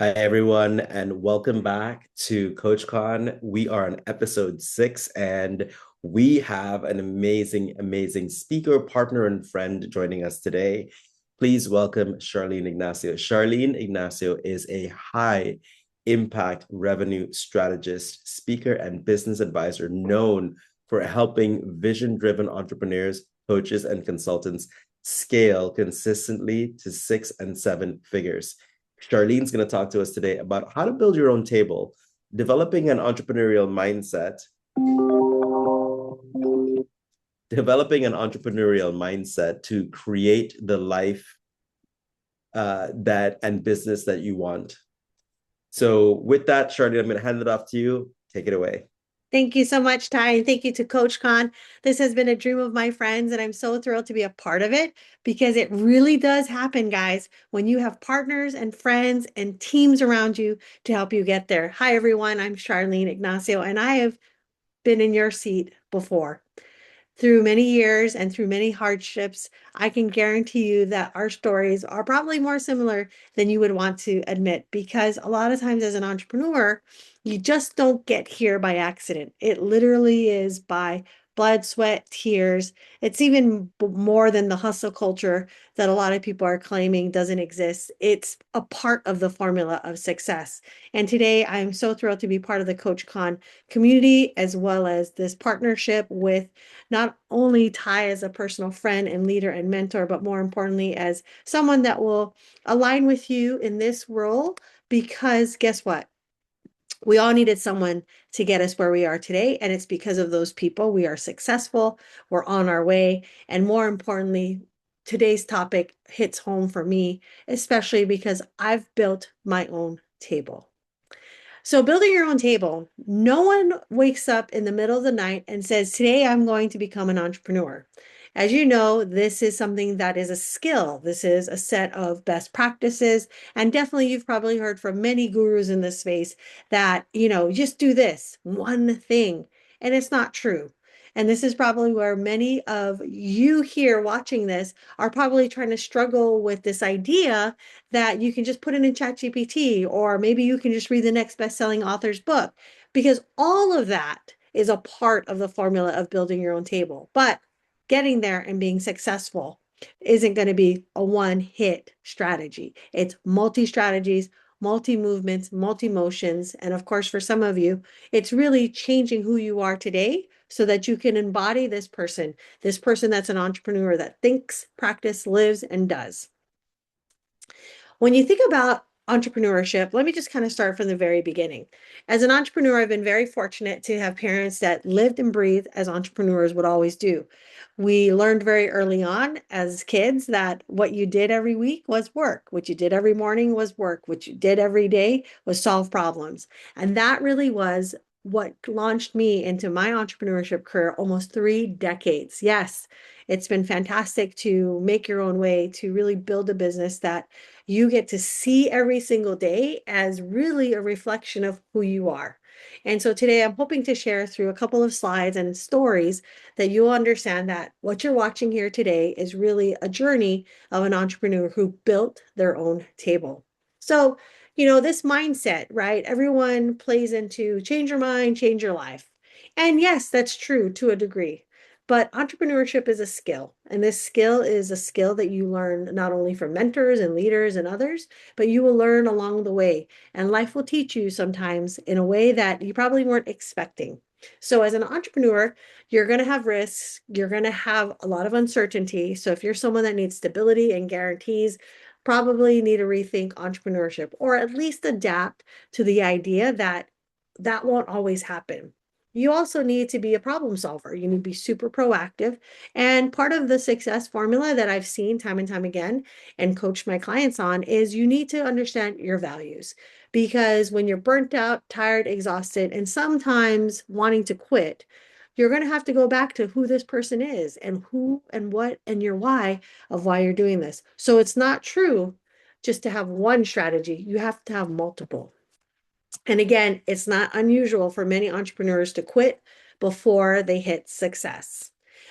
Hi, everyone, and welcome back to CoachCon. We are on episode 6, and we have an amazing speaker, partner, and friend joining us today. Please welcome Charlene Ignacio. Charlene Ignacio is a high impact revenue strategist, speaker, and business advisor known for helping vision driven entrepreneurs, coaches, and consultants scale consistently to 6 and 7 figures. Charlene's going to talk to us today about how to build your own table, developing an entrepreneurial mindset, to create the life that and business that you want. So, with that, Charlene, I'm going to hand it off to you. Take it away. Thank you so much, Ty, and thank you to Coach Khan. This has been a dream of my friends, and I'm so thrilled to be a part of it because it really does happen, guys, when you have partners and friends and teams around you to help you get there. Hi, everyone. I'm Charlene Ignacio, and I have been in your seat before. Through many years and through many hardships, I can guarantee you that our stories are probably more similar than you would want to admit because a lot of times as an entrepreneur, you just don't get here by accident. It literally is by blood, sweat, tears. It's even more than the hustle culture that a lot of people are claiming doesn't exist. It's a part of the formula of success. And today I'm so thrilled to be part of the Coach Con community as well as this partnership with not only Ty as a personal friend and leader and mentor, but more importantly, as someone that will align with you in this role. Because guess what? We all needed someone to get us where we are today. And it's because of those people we are successful, we're on our way. And more importantly, today's topic hits home for me, especially because I've built my own table. So, building your own table, no one wakes up in the middle of the night and says, today I'm going to become an entrepreneur. As you know, this is something that is a skill. This is a set of best practices. And definitely, you've probably heard from many gurus in this space that, just do this one thing. And it's not true. And this is probably where many of you here watching this are probably trying to struggle with this idea that you can just put it in ChatGPT, or maybe you can just read the next best-selling author's book, because all of that is a part of the formula of building your own table. But getting there and being successful isn't going to be a one-hit strategy. It's multi-strategies, multi-movements, multi-motions. And of course, for some of you, it's really changing who you are today so that you can embody this person that's an entrepreneur that thinks, practice, lives, and does. When you think about entrepreneurship, let me just kind of start from the very beginning. As an entrepreneur, I've been very fortunate to have parents that lived and breathed as entrepreneurs would always do. We learned very early on as kids that what you did every week was work, what you did every morning was work, what you did every day was solve problems. And that really was what launched me into my entrepreneurship career almost 3 decades. Yes, it's been fantastic to make your own way, to really build a business that you get to see every single day as really a reflection of who you are. And so today I'm hoping to share through a couple of slides and stories that you'll understand that what you're watching here today is really a journey of an entrepreneur who built their own table. So, this mindset, right? Everyone plays into change your mind, change your life. And yes, that's true to a degree. But entrepreneurship is a skill, and this skill is a skill that you learn not only from mentors and leaders and others, but you will learn along the way. And life will teach you sometimes in a way that you probably weren't expecting. So, as an entrepreneur, you're going to have risks, you're going to have a lot of uncertainty. So, if you're someone that needs stability and guarantees, probably need to rethink entrepreneurship or at least adapt to the idea that that won't always happen. You also need to be a problem solver. You need to be super proactive. And part of the success formula that I've seen time and time again and coached my clients on is you need to understand your values. Because when you're burnt out, tired, exhausted, and sometimes wanting to quit, you're going to have to go back to who this person is and who and what and your why of why you're doing this. So it's not true just to have one strategy, you have to have multiple. And again, it's not unusual for many entrepreneurs to quit before they hit success.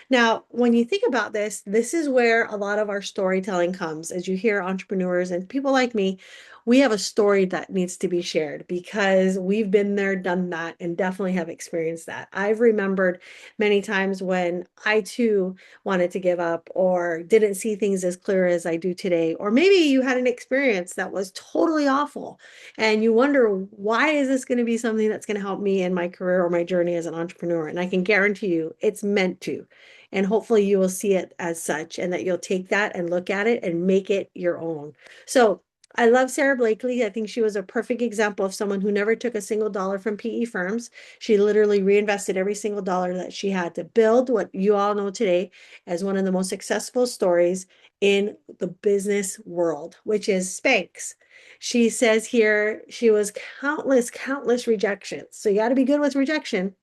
Now, when you think about this, this is where a lot of our storytelling comes. As you hear entrepreneurs and people like me, we have a story that needs to be shared because we've been there, done that, and definitely have experienced that. I've remembered many times when I too wanted to give up or didn't see things as clear as I do today. Or maybe you had an experience that was totally awful and you wonder, why is this going to be something that's going to help me in my career or my journey as an entrepreneur? And I can guarantee you it's meant to. And hopefully you will see it as such and that you'll take that and look at it and make it your own. So I love Sarah Blakely. I think she was a perfect example of someone who never took a single dollar from PE firms. She literally reinvested every single dollar that she had to build what you all know today as one of the most successful stories in the business world, which is Spanx. She says here she was countless rejections. So you got to be good with rejection.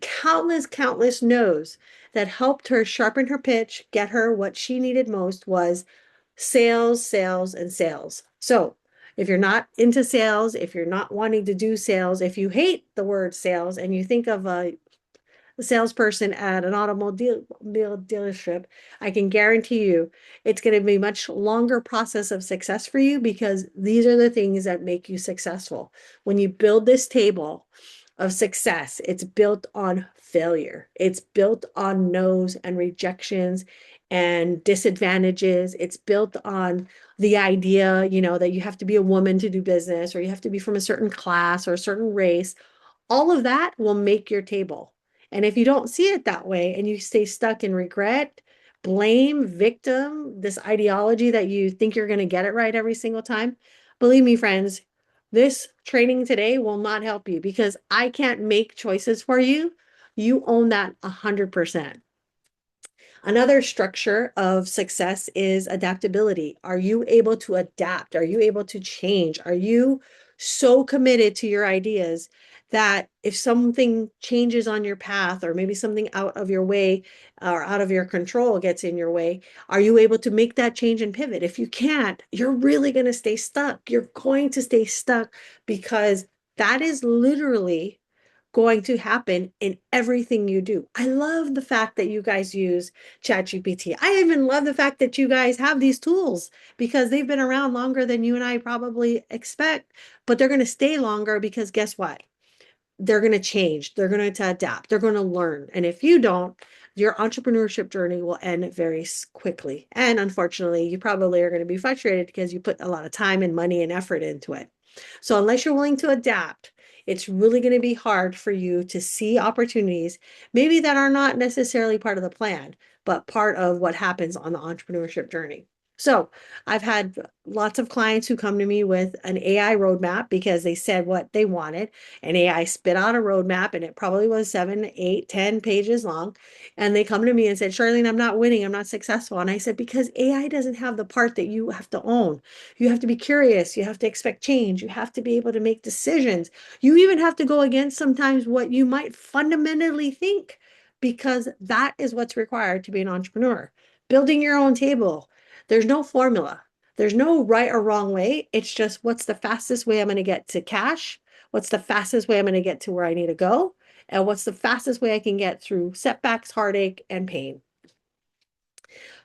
Countless no's that helped her sharpen her pitch, get her what she needed most was sales, sales, and sales. So if you're not into sales, if you're not wanting to do sales, if you hate the word sales and you think of a salesperson at an automobile dealership, I can guarantee you it's going to be a much longer process of success for you because these are the things that make you successful. When you build this table of success, it's built on failure. It's built on no's and rejections and disadvantages. It's built on the idea, that you have to be a woman to do business or you have to be from a certain class or a certain race. All of that will make your table. And if you don't see it that way and you stay stuck in regret, blame, victim, this ideology that you think you're going to get it right every single time, believe me, friends, this training today will not help you because I can't make choices for you. You own that 100%. Another structure of success is adaptability. Are you able to adapt? Are you able to change? Are you so committed to your ideas that if something changes on your path or maybe something out of your way or out of your control gets in your way, are you able to make that change and pivot? If you can't, you're really going to stay stuck. You're going to stay stuck because that is literally going to happen in everything you do. I love the fact that you guys use ChatGPT. I even love the fact that you guys have these tools because they've been around longer than you and I probably expect, but they're going to stay longer because guess what? They're going to change. They're going to adapt. They're going to learn. And if you don't, your entrepreneurship journey will end very quickly. And unfortunately, you probably are going to be frustrated because you put a lot of time and money and effort into it. So unless you're willing to adapt, it's really going to be hard for you to see opportunities, maybe that are not necessarily part of the plan, but part of what happens on the entrepreneurship journey. So I've had lots of clients who come to me with an AI roadmap because they said what they wanted. And AI spit out a roadmap and it probably was 7, 8, 10 pages long. And they come to me and said, Charlene, I'm not winning. I'm not successful. And I said, because AI doesn't have the part that you have to own. You have to be curious. You have to expect change. You have to be able to make decisions. You even have to go against sometimes what you might fundamentally think, because that is what's required to be an entrepreneur. Building your own table. There's no formula. There's no right or wrong way. It's just what's the fastest way I'm going to get to cash? What's the fastest way I'm going to get to where I need to go? And what's the fastest way I can get through setbacks, heartache, and pain?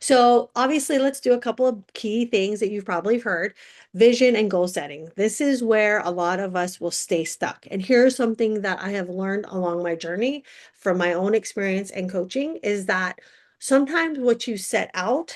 So obviously, let's do a couple of key things that you've probably heard. Vision and goal setting. This is where a lot of us will stay stuck. And here's something that I have learned along my journey from my own experience and coaching is that sometimes what you set out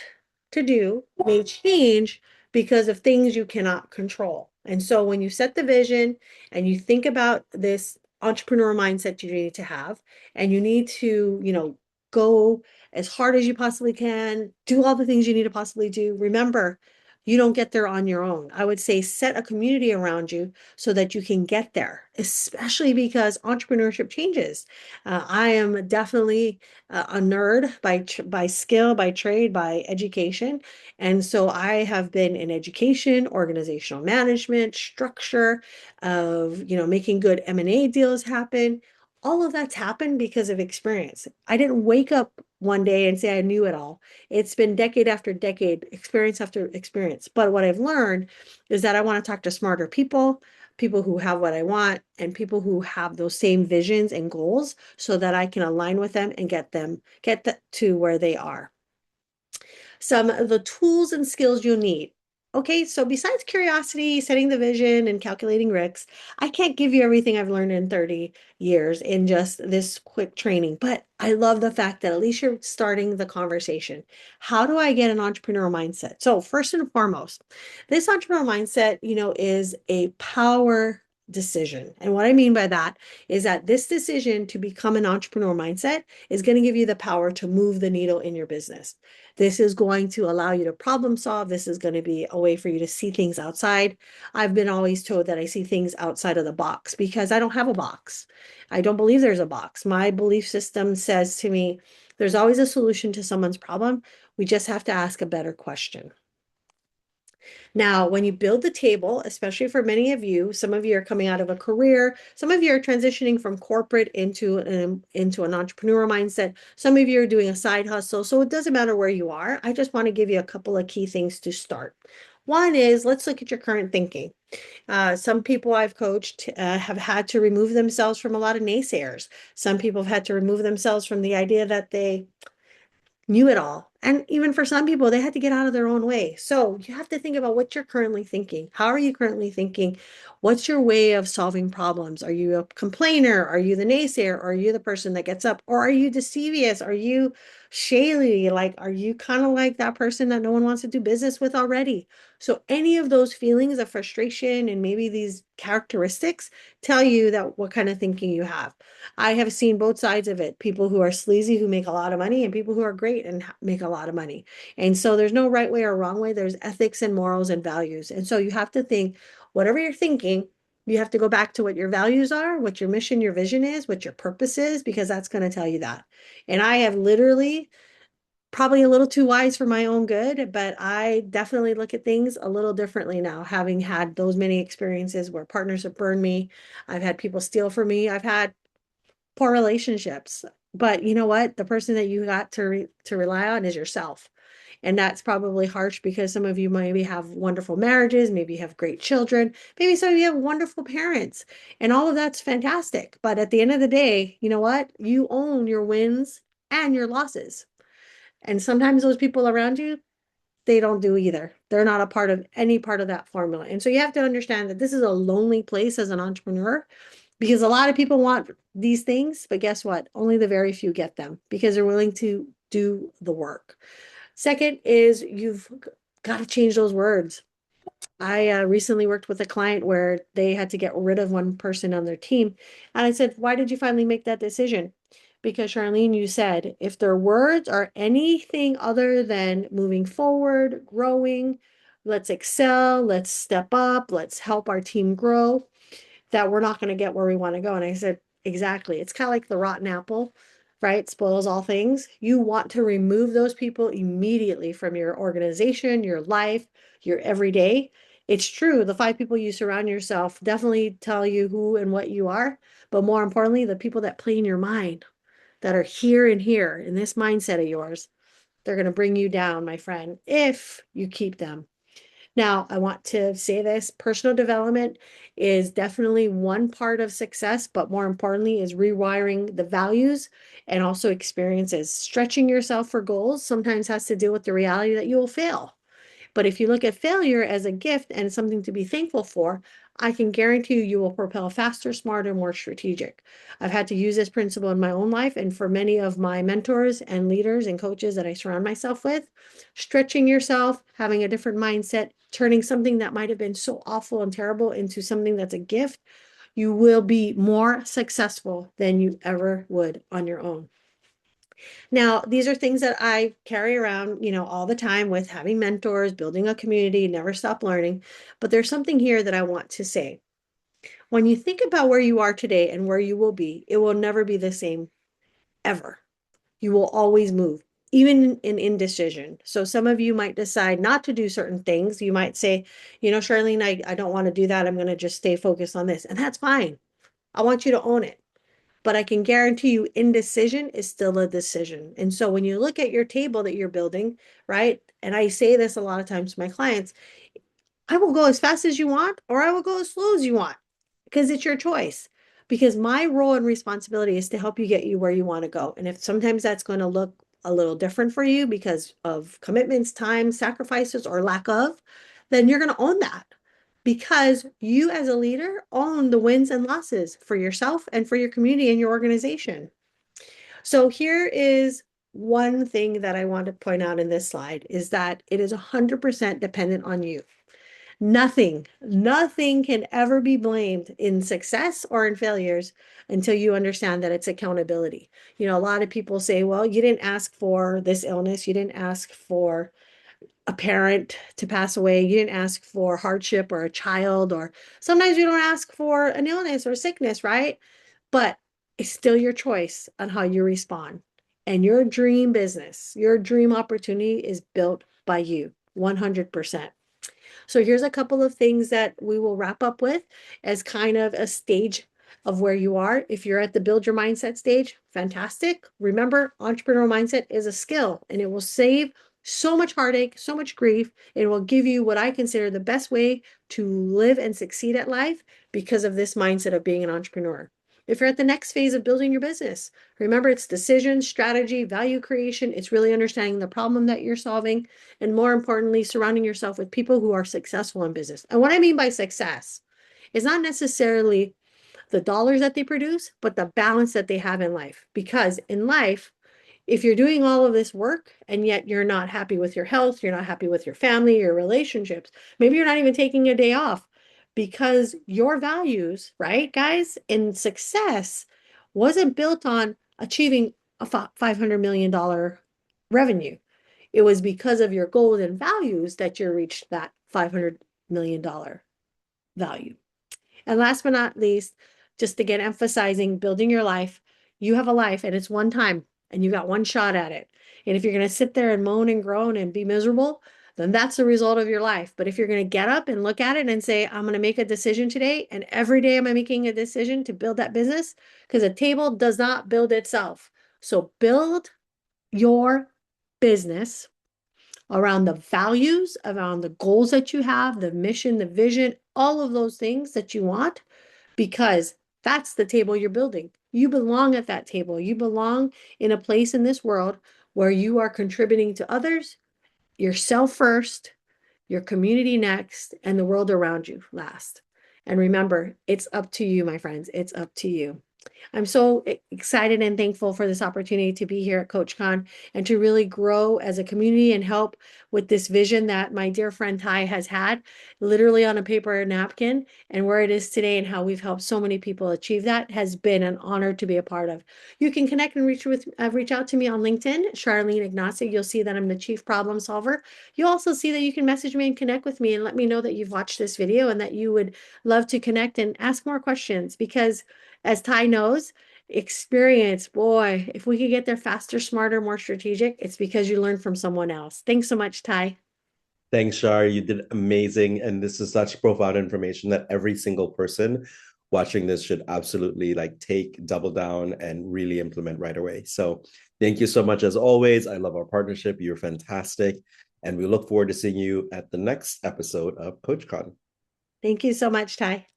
to do may change because of things you cannot control. And so when you set the vision and you think about this entrepreneur mindset you need to have, and you need to, go as hard as you possibly can, do all the things you need to possibly do. Remember, you don't get there on your own. I would say set a community around you so that you can get there, especially because entrepreneurship changes. I am definitely a nerd by skill, by trade, by education. And so I have been in education, organizational management, structure of, making good M&A deals happen. All of that's happened because of experience. I didn't wake up one day and say I knew it all. It's been decade after decade, experience after experience. But what I've learned is that I want to talk to smarter people, people who have what I want, and people who have those same visions and goals so that I can align with them and get to where they are. Some of the tools and skills you'll need. Okay, so besides curiosity, setting the vision, and calculating risks, I can't give you everything I've learned in 30 years in just this quick training, but I love the fact that at least you're starting the conversation. How do I get an entrepreneurial mindset? So, first and foremost, this entrepreneurial mindset, is a power decision. And what I mean by that is that this decision to become an entrepreneurial mindset is going to give you the power to move the needle in your business. This is going to allow you to problem solve. This is going to be a way for you to see things outside. I've been always told that I see things outside of the box because I don't have a box. I don't believe there's a box. My belief system says to me, there's always a solution to someone's problem. We just have to ask a better question. Now, when you build the table, especially for many of you, some of you are coming out of a career, some of you are transitioning from corporate into an entrepreneurial mindset, some of you are doing a side hustle. So it doesn't matter where you are. I just want to give you a couple of key things to start. One is let's look at your current thinking. Some people I've coached have had to remove themselves from a lot of naysayers. Some people have had to remove themselves from the idea that they knew it all. And even for some people, they had to get out of their own way. So you have to think about what you're currently thinking. How are you currently thinking? What's your way of solving problems? Are you a complainer? Are you the naysayer? Are you the person that gets up? Or are you deceivious? Are you shady? Like, are you kind of like that person that no one wants to do business with already? So any of those feelings of frustration and maybe these characteristics tell you that what kind of thinking you have. I have seen both sides of it, people who are sleazy who make a lot of money and people who are great and make a lot of money. And so there's no right way or wrong way. There's ethics and morals and values. And so you have to think, whatever you're thinking, you have to go back to what your values are, what your mission, your vision is, what your purpose is, because that's going to tell you that. And I have literally probably a little too wise for my own good, but I definitely look at things a little differently now, having had those many experiences where partners have burned me. I've had people steal from me. I've had poor relationships. But you know what? The person that you got to rely on is yourself. And that's probably harsh because some of you maybe have wonderful marriages, maybe you have great children, maybe some of you have wonderful parents, and all of that's fantastic. But at the end of the day, you know what? You own your wins and your losses. And sometimes those people around you, they don't do either. They're not a part of any part of that formula. And so you have to understand that this is a lonely place as an entrepreneur because a lot of people want these things, but guess what? Only the very few get them because they're willing to do the work. Second is you've got to change those words. I recently worked with a client where they had to get rid of one person on their team. And I said, why did you finally make that decision? Because Charlene, you said if their words are anything other than moving forward, growing, let's excel, let's step up, let's help our team grow, that we're not going to get where we want to go. And I said, exactly. It's kind of like the rotten apple, right? Spoils all things. You want to remove those people immediately from your organization, your life, your everyday. It's true. The five people you surround yourself definitely tell you who and what you are. But more importantly, the people that play in your mind that are here and here in this mindset of yours, they're going to bring you down, my friend, if you keep them. Now, I want to say this, personal development is definitely one part of success, but more importantly is rewiring the values and also experiences. Stretching yourself for goals sometimes has to do with the reality that you will fail. But if you look at failure as a gift and something to be thankful for, I can guarantee you, you will propel faster, smarter, more strategic. I've had to use this principle in my own life and for many of my mentors and leaders and coaches that I surround myself with. Stretching yourself, having a different mindset, turning something that might have been so awful and terrible into something that's a gift, you will be more successful than you ever would on your own. Now, these are things that I carry around, all the time with having mentors, building a community, never stop learning. But there's something here that I want to say. When you think about where you are today and where you will be, it will never be the same ever. You will always move, even in indecision. So some of you might decide not to do certain things. You might say, Charlene, I don't want to do that. I'm going to just stay focused on this. And that's fine. I want you to own it. But I can guarantee you indecision is still a decision. And so when you look at your table that you're building, right? And I say this a lot of times to my clients, I will go as fast as you want, or I will go as slow as you want, because it's your choice. Because my role and responsibility is to help you get you where you want to go. And if sometimes that's going to look a little different for you because of commitments, time, sacrifices, or lack of, then you're going to own that because you as a leader own the wins and losses for yourself and for your community and your organization. So here is one thing that I want to point out in this slide is that it is 100% dependent on you. Nothing can ever be blamed in success or in failures until you understand that it's accountability. A lot of people say, well, you didn't ask for this illness. You didn't ask for a parent to pass away. You didn't ask for hardship or a child, or sometimes you don't ask for an illness or sickness, right? But it's still your choice on how you respond. And your dream business, your dream opportunity is built by you 100%. So here's a couple of things that we will wrap up with as kind of a stage of where you are. If you're at the build your mindset stage, fantastic. Remember, entrepreneurial mindset is a skill and it will save so much heartache, so much grief. It will give you what I consider the best way to live and succeed at life because of this mindset of being an entrepreneur. If you're at the next phase of building your business, remember it's decision, strategy, value creation. It's really understanding the problem that you're solving. And more importantly, surrounding yourself with people who are successful in business. And what I mean by success is not necessarily the dollars that they produce, but the balance that they have in life. Because in life, if you're doing all of this work and yet you're not happy with your health, you're not happy with your family, your relationships, maybe you're not even taking a day off because your values, right, guys, in success wasn't built on achieving a $500 million revenue. It was because of your goals and values that you reached that $500 million value. And last but not least, just again emphasizing building your life. You have a life and it's one time and you got one shot at it. And if you're going to sit there and moan and groan and be miserable, then that's the result of your life. But if you're going to get up and look at it and say, I'm going to make a decision today, and every day I'm making a decision to build that business, because a table does not build itself. So build your business around the values, around the goals that you have, the mission, the vision, all of those things that you want, because that's the table you're building. You belong at that table. You belong in a place in this world where you are contributing to others, yourself first, your community next, and the world around you last. And remember, it's up to you, my friends. It's up to you. I'm so excited and thankful for this opportunity to be here at CoachCon and to really grow as a community and help with this vision that my dear friend Ty has had literally on a paper napkin, and where it is today and how we've helped so many people achieve that has been an honor to be a part of. You can connect and reach out to me on LinkedIn, Charlene Ignacio. You'll see that I'm the chief problem solver. You'll also see that you can message me and connect with me and let me know that you've watched this video and that you would love to connect and ask more questions, because as Ty knows, experience, boy, if we could get there faster, smarter, more strategic, it's because you learned from someone else. Thanks so much, Ty. Thanks, Shar. You did amazing. And this is such profound information that every single person watching this should absolutely like take, double down, and really implement right away. So thank you so much as always. I love our partnership. You're fantastic. And we look forward to seeing you at the next episode of CoachCon. Thank you so much, Ty.